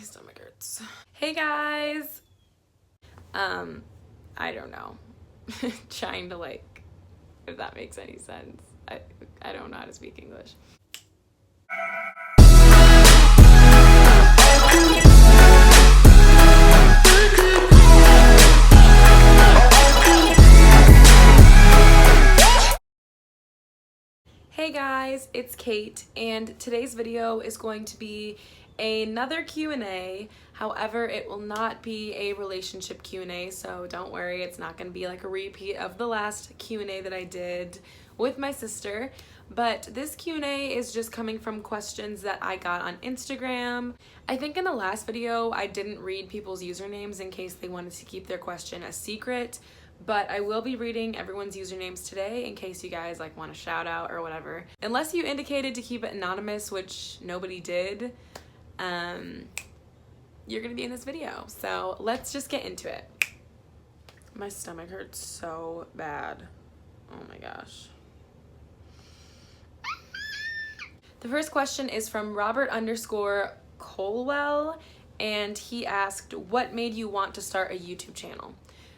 stomach hurts. Hey guys. I don't know. Trying to like, if that makes any sense. I don't know how to speak English. Hey guys, it's Kate, and today's video is going to be another Q&A. However, it will not be a relationship Q&A, so don't worry, it's not going to be like a repeat of the last Q&A that I did with my sister. But this Q&A is just coming from questions that I got on Instagram. I think in the last video, I didn't read people's usernames in case they wanted to keep their question a secret. But I will be reading everyone's usernames today in case you guys like want a shout out or whatever. Unless you indicated to keep it anonymous, which nobody did, you're gonna be in this video. So let's just get into it. My stomach hurts so bad. Oh my gosh. The first question is from Robert_Colwell, and he asked, what made you want to start a YouTube channel?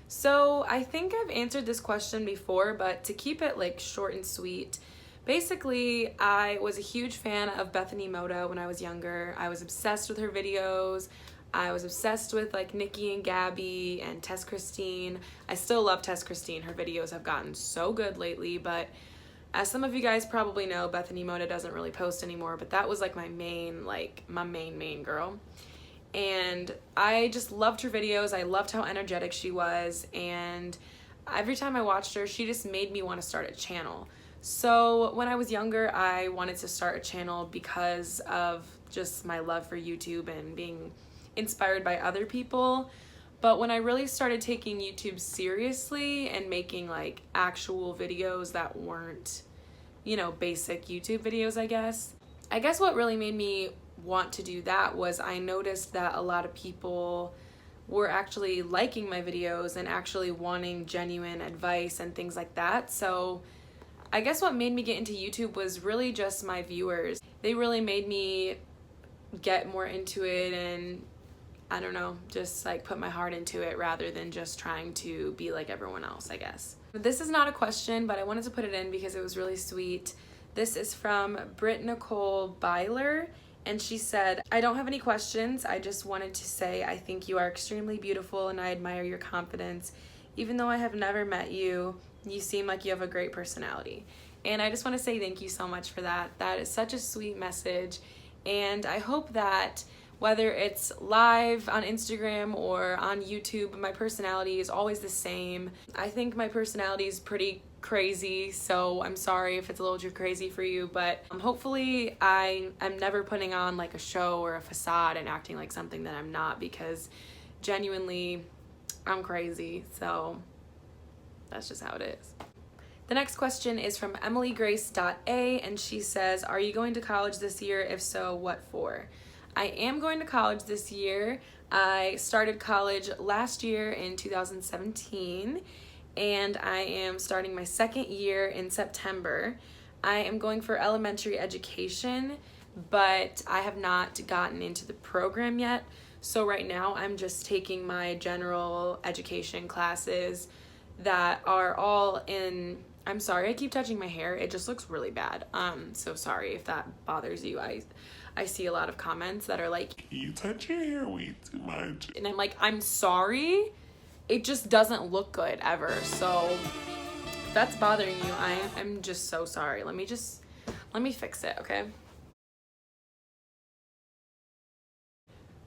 So I think I've answered this question before, but to keep it like short and sweet, basically I was a huge fan of Bethany Moda when I was younger. I was obsessed with her videos. I was obsessed with like Nikki and Gabby and Tess Christine. I still love Tess Christine. Her videos have gotten so good lately, but as some of you guys probably know, Bethany Moda doesn't really post anymore, but that was like my main girl. And I just loved her videos. I loved how energetic she was, and every time I watched her, she just made me want to start a channel. So when I was younger, I wanted to start a channel because of just my love for YouTube and being inspired by other people. But when I really started taking YouTube seriously and making like actual videos that weren't, you know, basic YouTube videos, I guess what really made me want to do that was I noticed that a lot of people were actually liking my videos and actually wanting genuine advice and things like that. So I guess what made me get into YouTube was really just my viewers. They really made me get more into it, and I don't know, just like put my heart into it rather than just trying to be like everyone else, I guess. This is not a question, but I wanted to put it in because it was really sweet. This is from Britt Nicole Byler, and she said, I don't have any questions. I just wanted to say I think you are extremely beautiful and I admire your confidence. Even though I have never met you, you seem like you have a great personality. And I just want to say thank you so much for that. That is such a sweet message. And I hope that whether it's live on Instagram or on YouTube, my personality is always the same. I think my personality is pretty crazy, so I'm sorry if it's a little too crazy for you, but hopefully I'm never putting on like a show or a facade and acting like something that I'm not, because genuinely I'm crazy, so that's just how it is. The next question is from EmilyGrace.A, and she says, are you going to college this year? If so, what for? I am going to college this year. I started college last year in 2017, and I am starting my second year in September. I am going for elementary education, but I have not gotten into the program yet. So right now I'm just taking my general education classes that are all in, I'm sorry, I keep touching my hair. It just looks really bad. So sorry if that bothers you. I see a lot of comments that are like, you touch your hair way too much. And I'm like, I'm sorry. It just doesn't look good ever. So if that's bothering you, I'm just so sorry. Let me fix it, okay?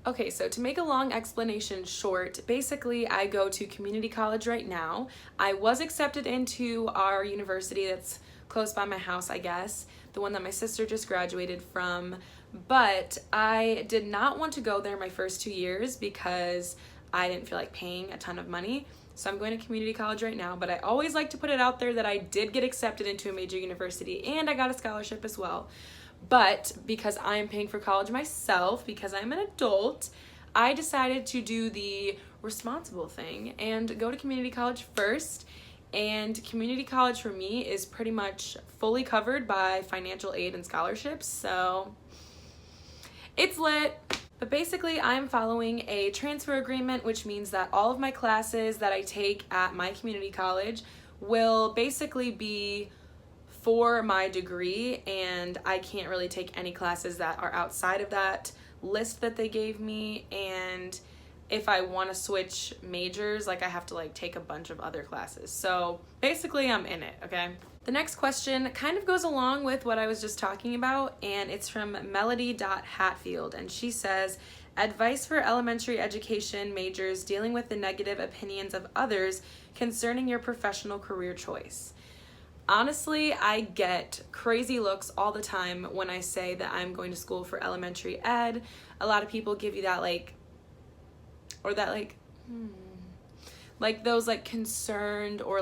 Okay, so to make a long explanation short, basically I go to community college right now. I was accepted into our university that's close by my house, I guess, the one that my sister just graduated from, but I did not want to go there my first 2 years because I didn't feel like paying a ton of money. So I'm going to community college right now, but I always like to put it out there that I did get accepted into a major university and I got a scholarship as well. But because I am paying for college myself, because I'm an adult, I decided to do the responsible thing and go to community college first. And community college for me is pretty much fully covered by financial aid and scholarships, so it's lit. But basically, I'm following a transfer agreement, which means that all of my classes that I take at my community college will basically be for my degree, and I can't really take any classes that are outside of that list that they gave me. And if I want to switch majors, like I have to like take a bunch of other classes. So basically I'm in it, okay? The next question kind of goes along with what I was just talking about, and it's from Melody.Hatfield, and she says, advice for elementary education majors dealing with the negative opinions of others concerning your professional career choice. Honestly, I get crazy looks all the time when I say that I'm going to school for elementary ed. A lot of people give you that like those like concerned or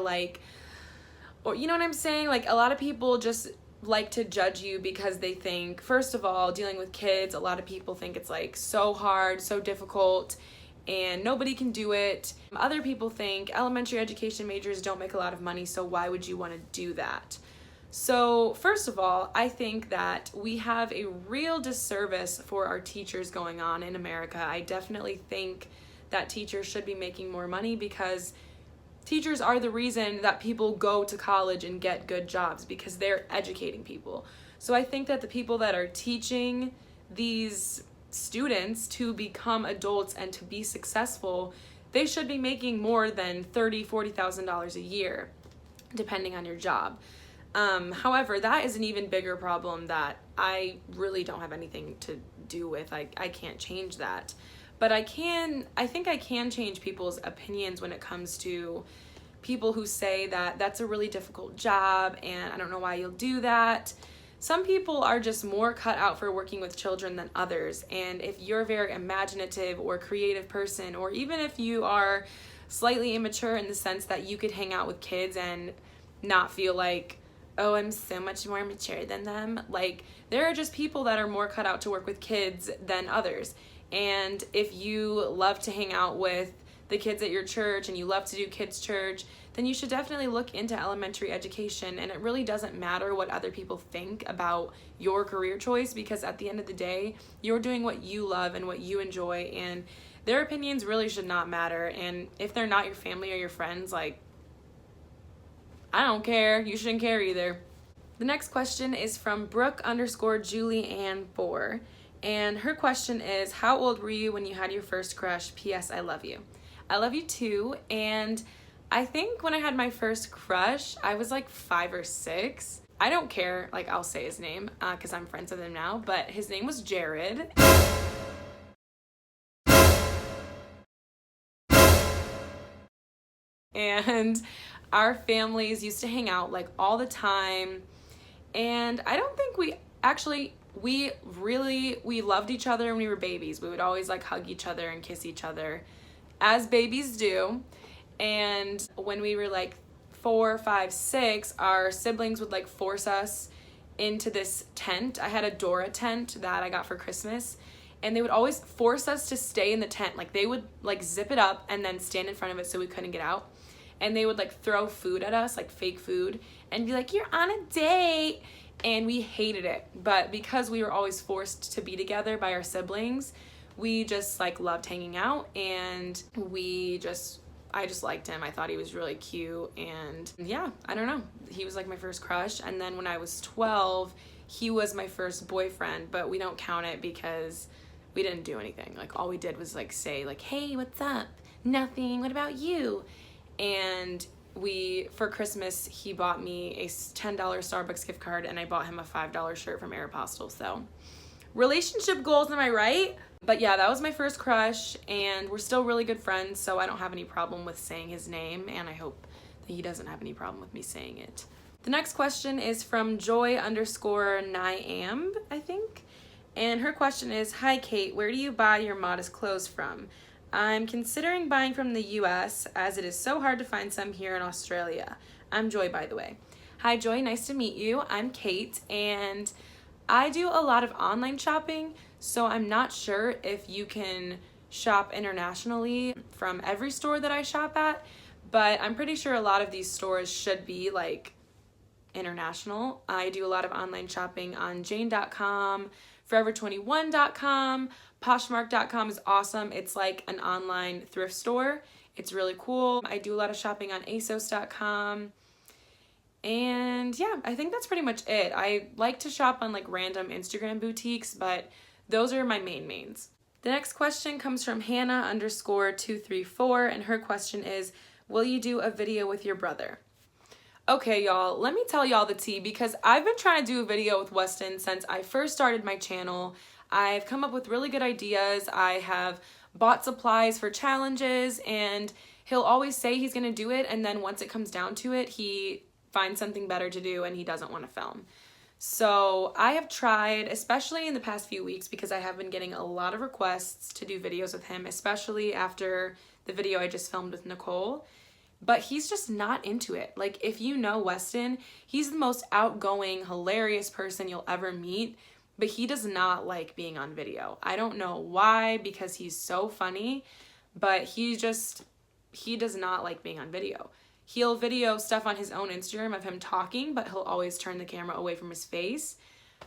you know what I'm saying? Like a lot of people just like to judge you because they think, first of all, dealing with kids, a lot of people think it's like so hard, so difficult, and nobody can do it. Other people think elementary education majors don't make a lot of money, so why would you want to do that? So first of all, I think that we have a real disservice for our teachers going on in America. I definitely think that teachers should be making more money because teachers are the reason that people go to college and get good jobs, because they're educating people. So I think that the people that are teaching these students to become adults and to be successful, they should be making more than $30,000, $40,000 a year, depending on your job. However, that is an even bigger problem that I really don't have anything to do with. I can't change that. But I think I can change people's opinions when it comes to people who say that that's a really difficult job and I don't know why you'll do that. Some people are just more cut out for working with children than others. And if you're a very imaginative or creative person, or even if you are slightly immature in the sense that you could hang out with kids and not feel like, oh, I'm so much more mature than them. Like, there are just people that are more cut out to work with kids than others. And if you love to hang out with the kids at your church and you love to do kids' church, then you should definitely look into elementary education. And it really doesn't matter what other people think about your career choice, because at the end of the day, you're doing what you love and what you enjoy, and their opinions really should not matter. And if they're not your family or your friends, like, I don't care. You shouldn't care either. The next question is from Brooke_Julie_Ann4. And her question is, how old were you when you had your first crush? P.S. I love you. I love you too. And I think when I had my first crush, I was like 5 or 6. I don't care, like I'll say his name because I'm friends with him now, but his name was Jared. And our families used to hang out like all the time. And I don't think we loved each other when we were babies. We would always like hug each other and kiss each other, as babies do. And when we were like 4, 5, 6, our siblings would like force us into this tent. I had a Dora tent that I got for Christmas, and they would always force us to stay in the tent. Like they would like zip it up and then stand in front of it so we couldn't get out. And they would like throw food at us, like fake food, and be like, you're on a date. And we hated it. But because we were always forced to be together by our siblings, we just like loved hanging out, and I just liked him. I thought he was really cute, and yeah, I don't know. He was like my first crush. And then when I was 12, he was my first boyfriend, but we don't count it because we didn't do anything. Like all we did was like say like, hey, what's up? Nothing. What about you? And for Christmas, he bought me a $10 Starbucks gift card, and I bought him a $5 shirt from Aeropostale. So relationship goals, am I right? But yeah, that was my first crush, and we're still really good friends, so I don't have any problem with saying his name, and I hope that he doesn't have any problem with me saying it. The next question is from Joy_Nyamb, I think. And her question is, hi Kate, where do you buy your modest clothes from? I'm considering buying from the US as it is so hard to find some here in Australia. I'm Joy, by the way. Hi Joy, nice to meet you. I'm Kate, and I do a lot of online shopping, so I'm not sure if you can shop internationally from every store that I shop at, but I'm pretty sure a lot of these stores should be like international. I do a lot of online shopping on Jane.com, Forever21.com, Poshmark.com is awesome. It's like an online thrift store. It's really cool. I do a lot of shopping on ASOS.com. And yeah, I think that's pretty much it. I like to shop on like random Instagram boutiques, but those are my mains. The next question comes from Hannah_234, and her question is, will you do a video with your brother? Okay, y'all, let me tell y'all the tea, because I've been trying to do a video with Weston since I first started my channel. I've come up with really good ideas. I have bought supplies for challenges, and he'll always say he's gonna do it, and then once it comes down to it, he finds something better to do and he doesn't want to film. So I have tried, especially in the past few weeks, because I have been getting a lot of requests to do videos with him, especially after the video I just filmed with Nicole. But he's just not into it. Like, if you know Weston, he's the most outgoing, hilarious person you'll ever meet, but he does not like being on video. I don't know why, because he's so funny, but he does not like being on video. He'll video stuff on his own Instagram of him talking, but he'll always turn the camera away from his face.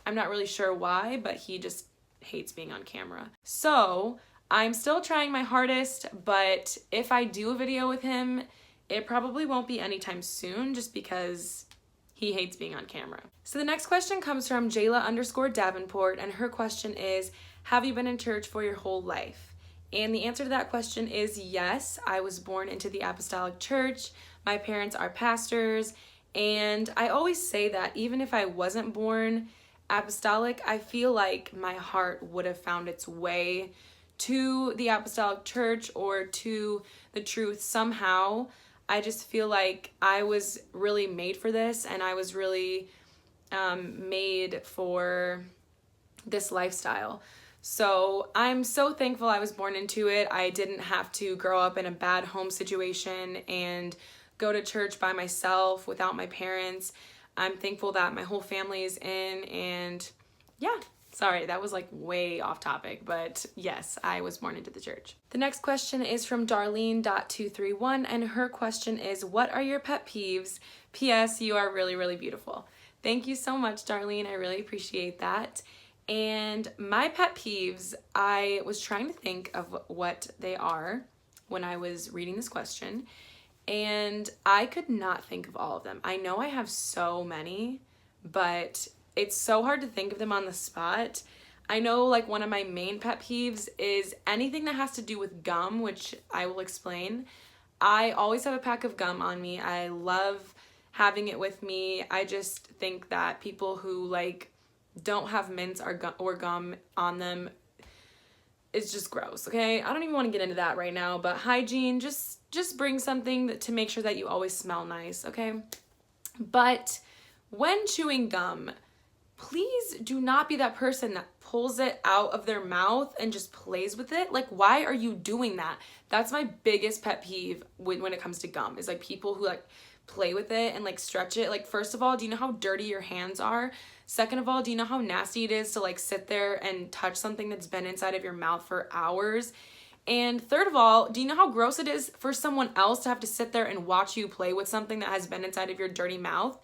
I'm not really sure why, but he just hates being on camera. So I'm still trying my hardest, but if I do a video with him, it probably won't be anytime soon, just because he hates being on camera. So the next question comes from Jayla_Davenport, and her question is, have you been in church for your whole life? And the answer to that question is yes. I was born into the Apostolic Church. My parents are pastors, and I always say that even if I wasn't born apostolic, I feel like my heart would have found its way to the Apostolic Church or to the truth somehow. I just feel like I was really made for this, and I was really made for this lifestyle. So I'm so thankful I was born into it. I didn't have to grow up in a bad home situation and go to church by myself without my parents. I'm thankful that my whole family is in, and yeah. Sorry, that was like way off topic, but yes, I was born into the church. The next question is from Darlene.231, and her question is, what are your pet peeves? P.S. You are really, really beautiful. Thank you so much, Darlene. I really appreciate that. And my pet peeves, I was trying to think of what they are when I was reading this question, and I could not think of all of them. I know I have so many, but it's so hard to think of them on the spot. I know like one of my main pet peeves is anything that has to do with gum, which I will explain. I always have a pack of gum on me. I love having it with me. I just think that people who like don't have mints or gum on them, it's just gross, okay? I don't even want to get into that right now, but hygiene, just bring something to make sure that you always smell nice, okay? But when chewing gum, please do not be that person that pulls it out of their mouth and just plays with it. Like, why are you doing that? That's my biggest pet peeve when it comes to gum, is like people who like play with it and like stretch it. Like, first of all, do you know how dirty your hands are? Second of all, do you know how nasty it is to like sit there and touch something that's been inside of your mouth for hours? And third of all, do you know how gross it is for someone else to have to sit there and watch you play with something that has been inside of your dirty mouth?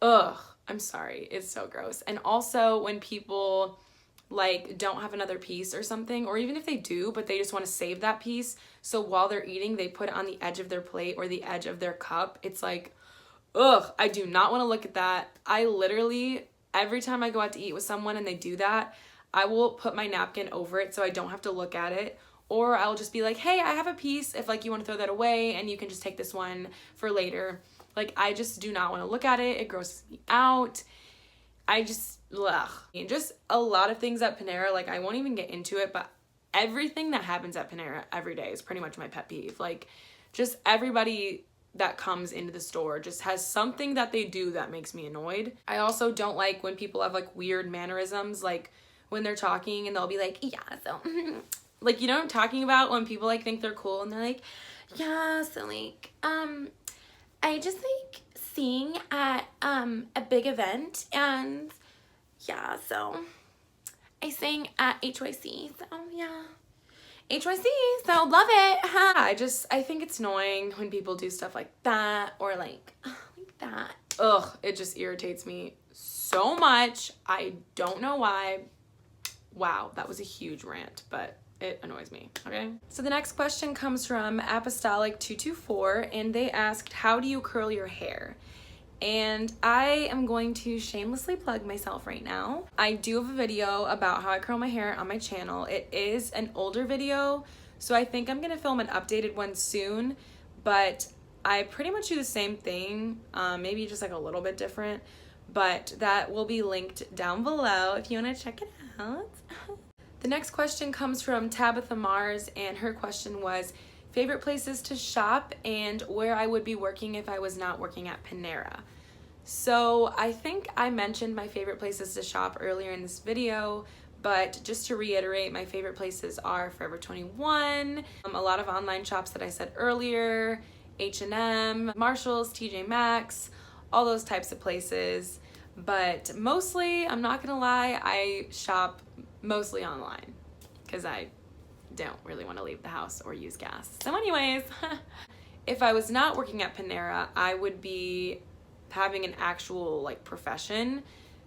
Ugh. I'm sorry, it's so gross. And also when people like don't have another piece or something, or even if they do, but they just want to save that piece, so while they're eating, they put it on the edge of their plate or the edge of their cup. It's like, ugh, I do not want to look at that. I literally, every time I go out to eat with someone and they do that, I will put my napkin over it so I don't have to look at it. Or I'll just be like, hey, I have a piece if like you want to throw that away and you can just take this one for later. Like, I just do not want to look at it. It grosses me out. I just, ugh. And just a lot of things at Panera, like, I won't even get into it, but everything that happens at Panera every day is pretty much my pet peeve. Like, just everybody that comes into the store just has something that they do that makes me annoyed. I also don't like when people have, like, weird mannerisms, like, when they're talking and they'll be like, yeah, so, like, you know what I'm talking about? When people, like, think they're cool and they're like, yeah, so, like, I just like sing at a big event, and yeah, so I sang at HYC, so yeah, HYC, so love it. I think it's annoying when people do stuff like that, or like that. Ugh, it just irritates me so much. I don't know why. Wow, that was a huge rant, but it annoys me, okay? So the next question comes from Apostolic224, and they asked, how do you curl your hair? And I am going to shamelessly plug myself right now. I do have a video about how I curl my hair on my channel. It is an older video, so I think I'm gonna film an updated one soon, but I pretty much do the same thing, maybe just like a little bit different, but that will be linked down below if you wanna check it out. The next question comes from Tabitha Mars, and her question was, favorite places to shop and where I would be working if I was not working at Panera. So I think I mentioned my favorite places to shop earlier in this video, but just to reiterate, my favorite places are Forever 21, a lot of online shops that I said earlier, H&M, Marshalls, TJ Maxx, all those types of places. But mostly, I'm not gonna lie, I shop mostly online because I don't really want to leave the house or use gas. So anyways, if I was not working at Panera, I would be having an actual like profession,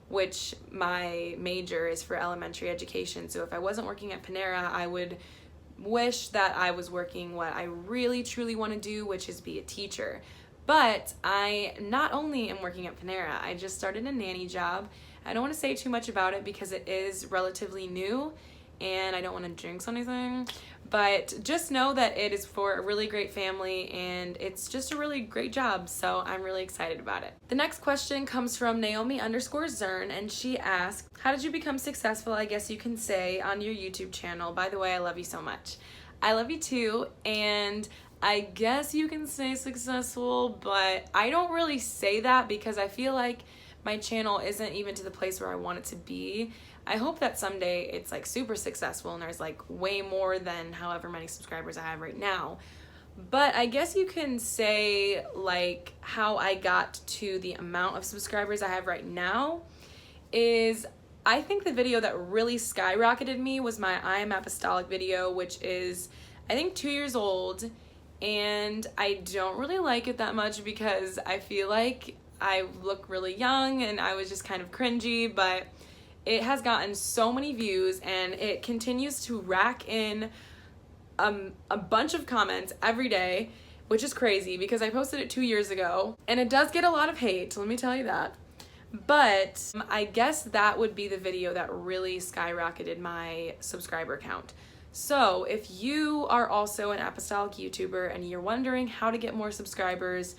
which my major is for elementary education. So if I wasn't working at Panera, I would wish that I was working what I really truly want to do, which is be a teacher. But I not only am working at Panera, I just started a nanny job. I don't want to say too much about it because it is relatively new and I don't want to jinx anything, but just know that it is for a really great family and it's just a really great job, so I'm really excited about it. The next question comes from Naomi_Zern, and she asked, how did you become successful, I guess you can say, on your YouTube channel? By the way, I love you so much. I love you too, and I guess you can say successful, but I don't really say that because I feel like my channel isn't even to the place where I want it to be. I hope that someday it's like super successful and there's like way more than however many subscribers I have right now. But I guess you can say like how I got to the amount of subscribers I have right now is, I think the video that really skyrocketed me was my I Am Apostolic video, which is I think 2 years old, and I don't really like it that much because I feel like I look really young and I was just kind of cringy, but it has gotten so many views and it continues to rack in a bunch of comments every day, which is crazy because I posted it 2 years ago and it does get a lot of hate, let me tell you that. But I guess that would be the video that really skyrocketed my subscriber count. So if you are also an apostolic YouTuber and you're wondering how to get more subscribers,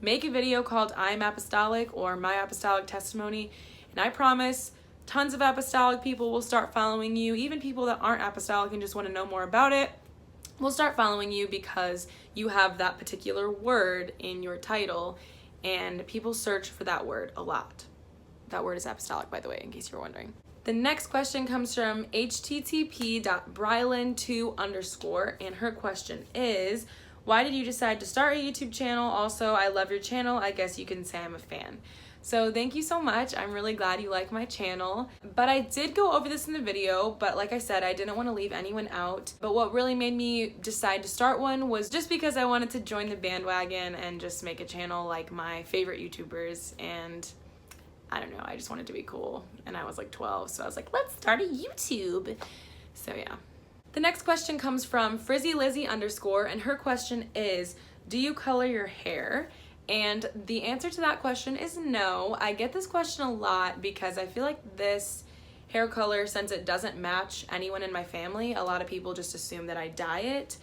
make a video called I'm Apostolic or My Apostolic Testimony, and I promise tons of apostolic people will start following you. Even people that aren't apostolic and just want to know more about it will start following you because you have that particular word in your title, and people search for that word a lot. That word is apostolic, by the way, in case you were wondering. The next question comes from http.brylin2_, and her question is, why did you decide to start a YouTube channel? Also, I love your channel. I guess you can say I'm a fan. So thank you so much. I'm really glad you like my channel. But I did go over this in the video, but like I said, I didn't want to leave anyone out. But what really made me decide to start one was just because I wanted to join the bandwagon and just make a channel like my favorite YouTubers, and I don't know, I just wanted to be cool. And I was like 12, so I was like, let's start a YouTube. So yeah. The next question comes from FrizzyLizzy_, and her question is, do you color your hair? And the answer to that question is no. I get this question a lot because I feel like this hair color, since it doesn't match anyone in my family, a lot of people just assume that I dye it.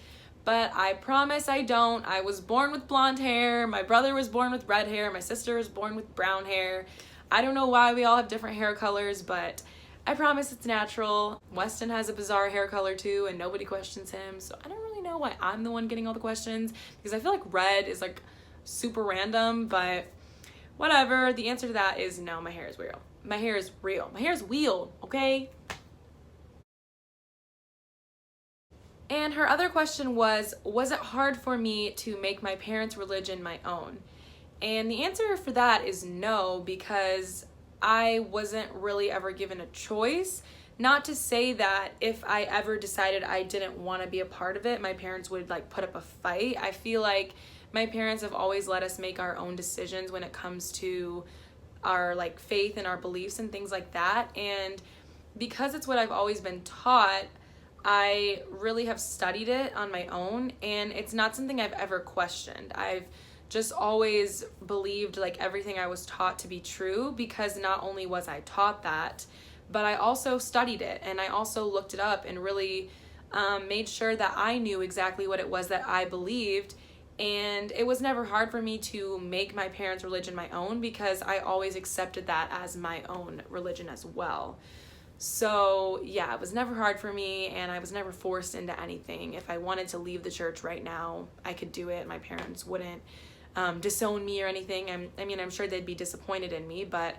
But I promise I don't. I was born with blonde hair, my brother was born with red hair, my sister was born with brown hair. I don't know why we all have different hair colors, but I promise it's natural. Weston has a bizarre hair color too, and nobody questions him, so I don't really know why I'm the one getting all the questions, because I feel like red is like super random, but whatever. The answer to that is no, my hair is real. My hair is real. My hair is real, okay? And her other question was it hard for me to make my parents' religion my own? And the answer for that is no, because I wasn't really ever given a choice. Not to say that if I ever decided I didn't want to be a part of it, my parents would like put up a fight. I feel like my parents have always let us make our own decisions when it comes to our like faith and our beliefs and things like that. And because it's what I've always been taught, I really have studied it on my own, and it's not something I've ever questioned. I've just always believed like everything I was taught to be true, because not only was I taught that, but I also studied it, and I also looked it up and really made sure that I knew exactly what it was that I believed. And it was never hard for me to make my parents' religion my own, because I always accepted that as my own religion as well. So yeah, it was never hard for me, and I was never forced into anything. If I wanted to leave the church right now, I could do it. My parents wouldn't disown me or anything. I'm sure they'd be disappointed in me, but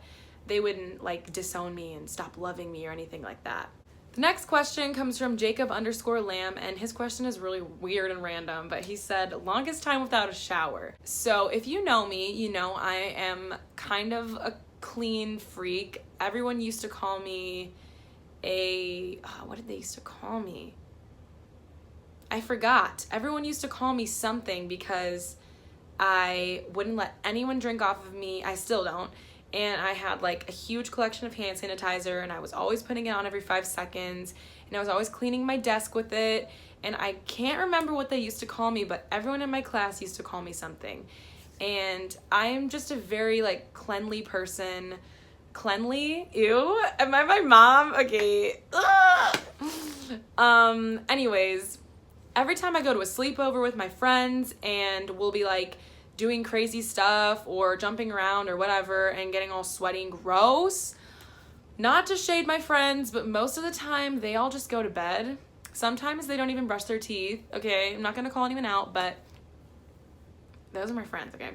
they wouldn't like disown me and stop loving me or anything like that. The next question comes from Jacob_Lamb, and his question is really weird and random, but he said, longest time without a shower. So if you know me, you know I am kind of a clean freak. Everyone used to call me what did they used to call me? I forgot. Everyone used to call me something because I wouldn't let anyone drink off of me. I still don't. And I had like a huge collection of hand sanitizer, and I was always putting it on every 5 seconds, and I was always cleaning my desk with it. And I can't remember what they used to call me, but everyone in my class used to call me something. And I'm just a very like cleanly person. Cleanly? Ew. Am I my mom? Okay. Anyways, every time I go to a sleepover with my friends, and we'll be like doing crazy stuff or jumping around or whatever and getting all sweaty and gross. Not to shade my friends, but most of the time they all just go to bed. Sometimes they don't even brush their teeth. Okay, I'm not gonna call anyone out, but those are my friends, okay?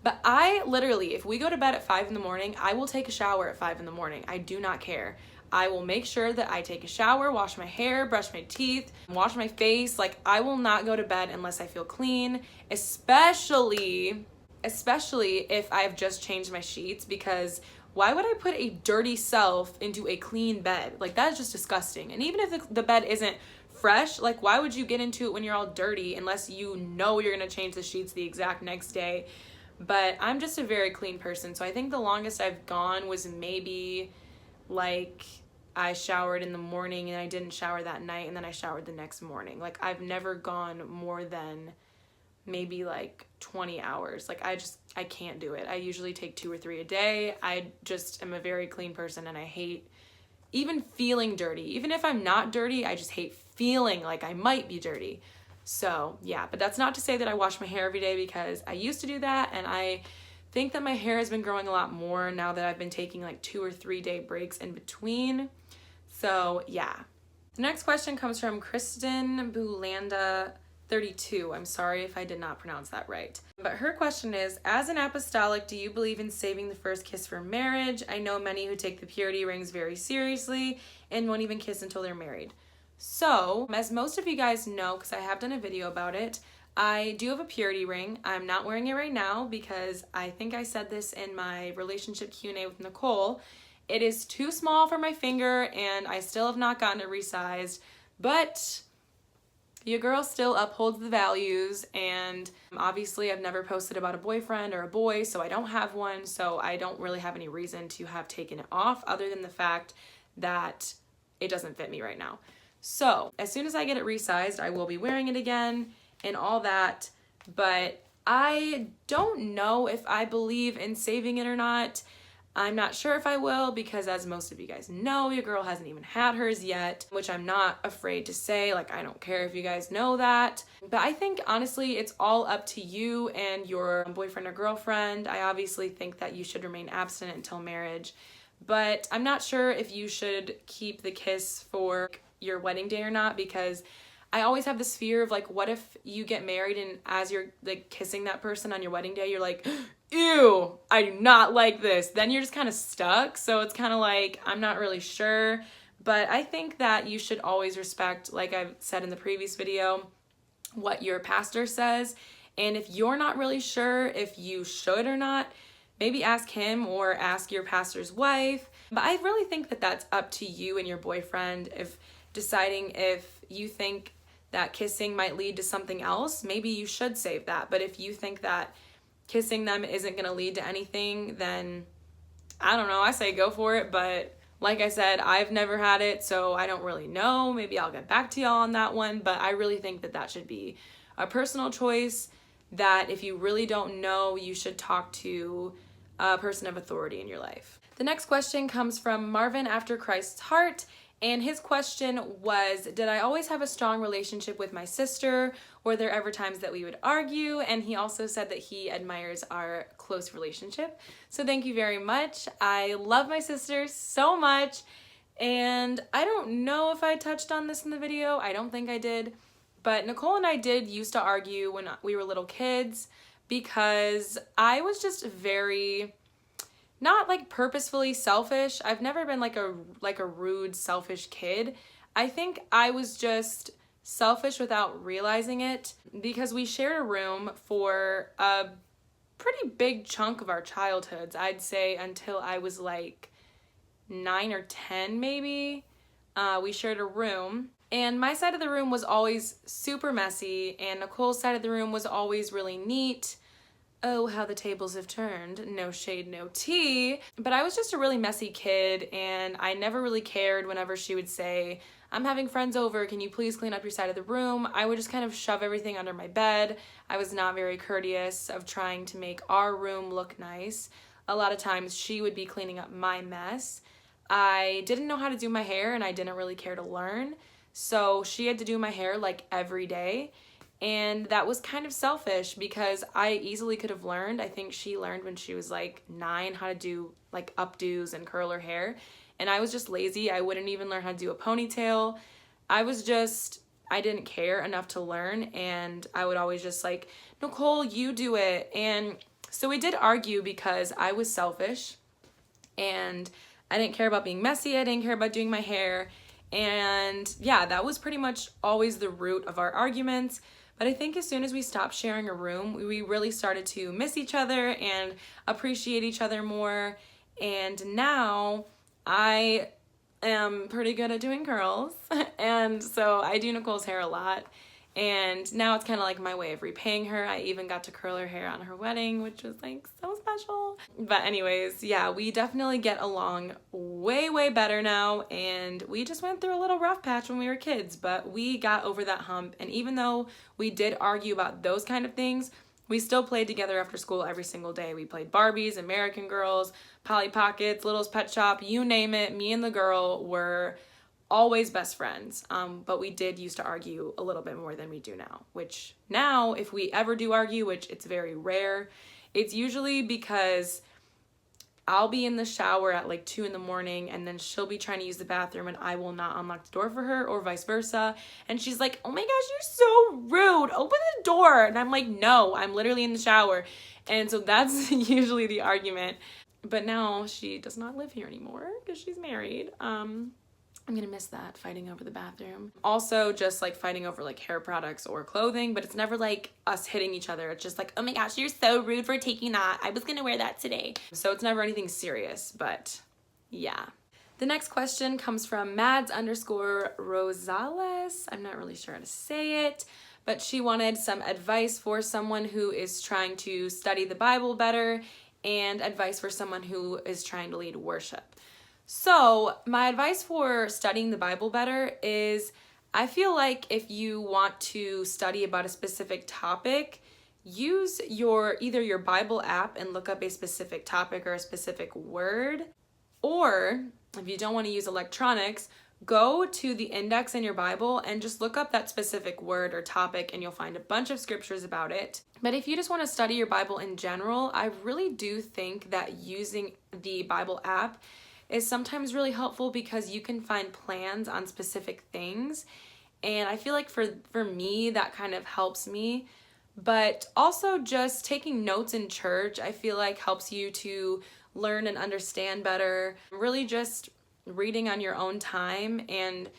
But I literally, if we go to bed at 5 in the morning, I will take a shower at 5 in the morning. I do not care. I will make sure that I take a shower, wash my hair, brush my teeth, wash my face. Like, I will not go to bed unless I feel clean, especially if I've just changed my sheets, because why would I put a dirty self into a clean bed? Like, that is just disgusting. And even if the bed isn't fresh, like, why would you get into it when you're all dirty unless you know you're gonna change the sheets the exact next day? But I'm just a very clean person, so I think the longest I've gone was maybe like I showered in the morning and I didn't shower that night, and then I showered the next morning. Like, I've never gone more than maybe like 20 hours. Like, I can't do it. I usually take 2 or 3 a day. I just am a very clean person, and I hate even feeling dirty. Even if I'm not dirty, I just hate feeling like I might be dirty. So yeah, but that's not to say that I wash my hair every day, because I used to do that, and I think that my hair has been growing a lot more now that I've been taking like 2 or 3 day breaks in between. So yeah. The next question comes from Kristen Bulanda 32. I'm sorry if I did not pronounce that right. But her question is, as an apostolic, do you believe in saving the first kiss for marriage? I know many who take the purity rings very seriously and won't even kiss until they're married. So, as most of you guys know, because I have done a video about it, I do have a purity ring. I'm not wearing it right now because I think I said this in my relationship Q&A with Nicole. It is too small for my finger, and I still have not gotten it resized, but your girl still upholds the values, and obviously I've never posted about a boyfriend or a boy, so I don't have one, so I don't really have any reason to have taken it off other than the fact that it doesn't fit me right now. So as soon as I get it resized, I will be wearing it again and all that, but I don't know if I believe in saving it or not. I'm not sure if I will, because as most of you guys know, your girl hasn't even had hers yet, which I'm not afraid to say. Like, I don't care if you guys know that. But I think, honestly, it's all up to you and your boyfriend or girlfriend. I obviously think that you should remain abstinent until marriage, but I'm not sure if you should keep the kiss for your wedding day or not, because I always have this fear of, like, what if you get married and as you're like kissing that person on your wedding day, you're like, ew, I do not like this. Then you're just kind of stuck. So it's kind of like, I'm not really sure, but I think that you should always respect, like I've said in the previous video, what your pastor says. And if you're not really sure if you should or not, maybe ask him or ask your pastor's wife. But I really think that that's up to you and your boyfriend. If deciding if you think that kissing might lead to something else, maybe you should save that. But if you think that kissing them isn't going to lead to anything, then I don't know, I say go for it, but Like I said, I've never had it, so I don't really know. Maybe I'll get back to y'all on that one, but I really think that that should be a personal choice, that if you really don't know, you should talk to a person of authority in your life. The next question comes from Marvin After Christ's Heart, and his question was, did I always have a strong relationship with my sister? Were there ever times that we would argue? And he also said that he admires our close relationship. So thank you very much. I love my sister so much. And I don't know if I touched on this in the video. I don't think I did. But Nicole and I did used to argue when we were little kids because I was just very, not like purposefully selfish. I've never been like a rude, selfish kid. I think I was just selfish without realizing it because we shared a room for a pretty big chunk of our childhoods. I'd say until I was like 9 or 10 maybe. We shared a room, and my side of the room was always super messy, and Nicole's side of the room was always really neat. Oh, how the tables have turned. No shade, no tea. But I was just a really messy kid, and I never really cared whenever she would say, I'm having friends over, can you please clean up your side of the room? I would just kind of shove everything under my bed. I was not very courteous of trying to make our room look nice. A lot of times she would be cleaning up my mess. I didn't know how to do my hair, and I didn't really care to learn. So she had to do my hair like every day. And that was kind of selfish because I easily could have learned. I think she learned when she was like 9 how to do like updos and curl her hair. And I was just lazy. I wouldn't even learn how to do a ponytail. I didn't care enough to learn. And I would always just like, Nicole, you do it. And so we did argue because I was selfish and I didn't care about being messy. I didn't care about doing my hair. And yeah, that was pretty much always the root of our arguments. But I think as soon as we stopped sharing a room, we really started to miss each other and appreciate each other more. And now I am pretty good at doing curls. And so I do Nicole's hair a lot. And now it's kind of like my way of repaying her. I even got to curl her hair on her wedding, which was like so special. But anyways, yeah, we definitely get along way, way better now. And we just went through a little rough patch when we were kids, but we got over that hump. And even though we did argue about those kind of things, we still played together after school every single day. We played Barbies, American Girls, Polly Pockets, Little's Pet Shop, you name it. Me and the girl were always best friends, but we did used to argue a little bit more than we do now, which now if we ever do argue, which it's very rare, it's usually because I'll be in the shower at like 2 a.m. and then she'll be trying to use the bathroom and I will not unlock the door for her, or vice versa, and she's like, oh my gosh, you're so rude, open the door, and I'm like, no, I'm literally in the shower. And so that's usually the argument. But now she does not live here anymore because she's married. I'm gonna miss that, fighting over the bathroom. Also, just like fighting over like hair products or clothing, but it's never like us hitting each other. It's just like, oh my gosh, you're so rude for taking that. I was gonna wear that today. So it's never anything serious, but yeah. The next question comes from Mads_Rosales. I'm not really sure how to say it, but she wanted some advice for someone who is trying to study the Bible better and advice for someone who is trying to lead worship. So my advice for studying the Bible better is, I feel like if you want to study about a specific topic, use either your Bible app and look up a specific topic or a specific word, or if you don't want to use electronics, go to the index in your Bible and just look up that specific word or topic and you'll find a bunch of scriptures about it. But if you just want to study your Bible in general, I really do think that using the Bible app is sometimes really helpful because you can find plans on specific things. And I feel like for me, that kind of helps me. But also just taking notes in church, I feel like helps you to learn and understand better. Really just reading on your own time and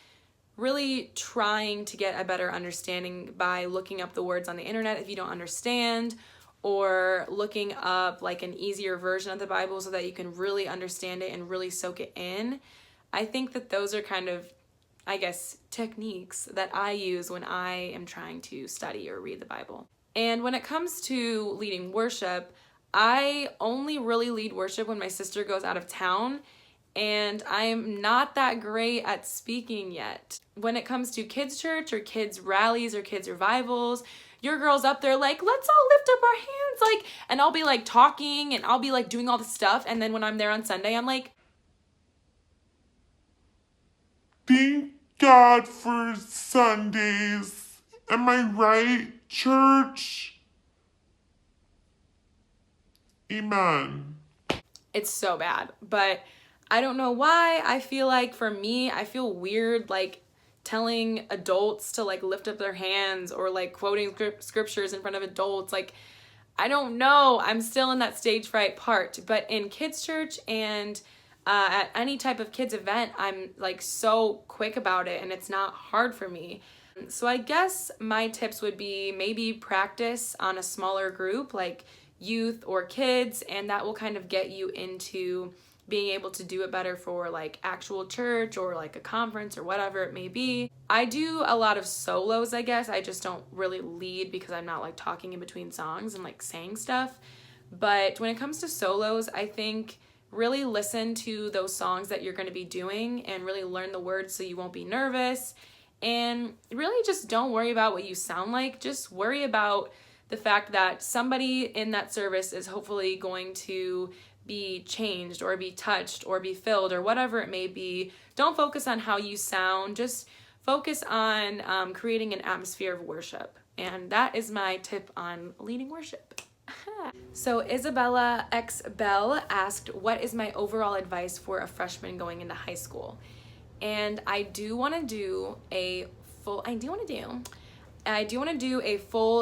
really trying to get a better understanding by looking up the words on the internet if you don't understand, or looking up like an easier version of the Bible so that you can really understand it and really soak it in. I think that those are kind of, I guess, techniques that I use when I am trying to study or read the Bible. And when it comes to leading worship, I only really lead worship when my sister goes out of town. and I'm not that great at speaking yet. When it comes to kids' church or kids' rallies or kids' revivals, your girl's up there like, let's all lift up our hands, like, and I'll be like talking and I'll be like doing all the stuff, and then when I'm there on Sunday, I'm like, thank God for Sundays. Am I right, church? Amen. it's so bad. But I don't know why. I feel like for me, I feel weird like telling adults to like lift up their hands or like quoting scriptures in front of adults. Like, I don't know. I'm still in that stage fright part. But in kids' church and at any type of kids event, I'm like so quick about it and it's not hard for me. So I guess my tips would be maybe practice on a smaller group like youth or kids, and that will kind of get you into being able to do it better for like actual church or like a conference or whatever it may be. I do a lot of solos, I guess. I just don't really lead because I'm not like talking in between songs and like saying stuff. But when it comes to solos, I think really listen to those songs that you're going to be doing and really learn the words so you won't be nervous. And really just don't worry about what you sound like. Just worry about the fact that somebody in that service is hopefully going to be changed or be touched or be filled or whatever it may be. Don't focus on how you sound. Just focus on creating an atmosphere of worship. And that is my tip on leading worship. So Isabella X Bell asked, what is my overall advice for a freshman going into high school? And I do want to do a full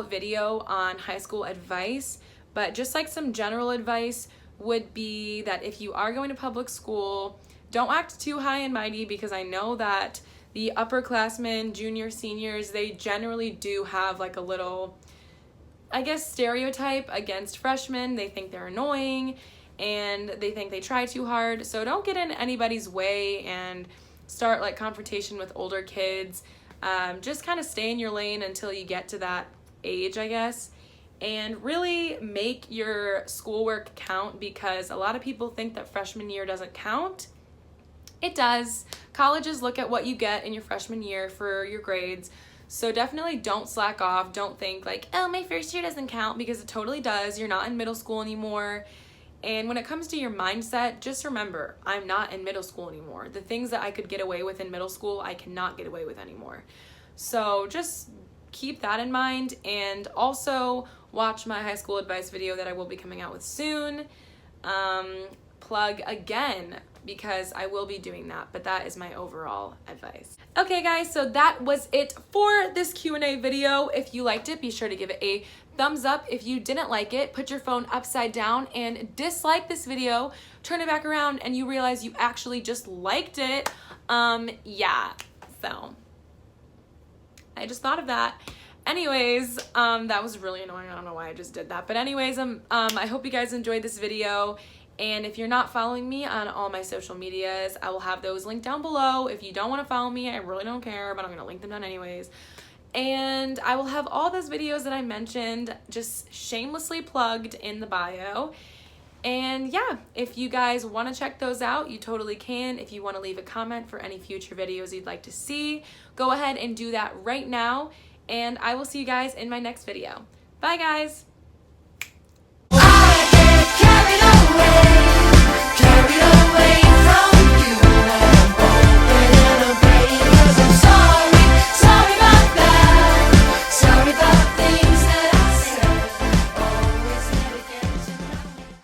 video on high school advice, but just like some general advice would be that if you are going to public school, don't act too high and mighty, because I know that the upperclassmen, juniors, seniors, they generally do have like a little, I guess, stereotype against freshmen. They think they're annoying and they think they try too hard. So don't get in anybody's way and start like confrontation with older kids. Just kind of stay in your lane until you get to that age, I guess. And really make your schoolwork count, because a lot of people think that freshman year doesn't count. It does. Colleges look at what you get in your freshman year for your grades. So definitely don't slack off. Don't think like, oh, my first year doesn't count, because it totally does. You're not in middle school anymore. And when it comes to your mindset, just remember, I'm not in middle school anymore. The things that I could get away with in middle school, I cannot get away with anymore. So just keep that in mind, and also watch my high school advice video that I will be coming out with soon. Plug again, because I will be doing that, but that is my overall advice. Okay guys, so that was it for this Q&A video. If you liked it, be sure to give it a thumbs up. If you didn't like it, put your phone upside down and dislike this video, turn it back around, and you realize you actually just liked it. Yeah, so I just thought of that. Anyways, that was really annoying. I don't know why I just did that. But anyways, I hope you guys enjoyed this video. And if you're not following me on all my social medias, I will have those linked down below. If you don't want to follow me, I really don't care, but I'm going to link them down anyways. And I will have all those videos that I mentioned just shamelessly plugged in the bio. And yeah, if you guys want to check those out, you totally can. If you want to leave a comment for any future videos you'd like to see, go ahead and do that right now. And I will see you guys in my next video. Bye guys! I get carried away.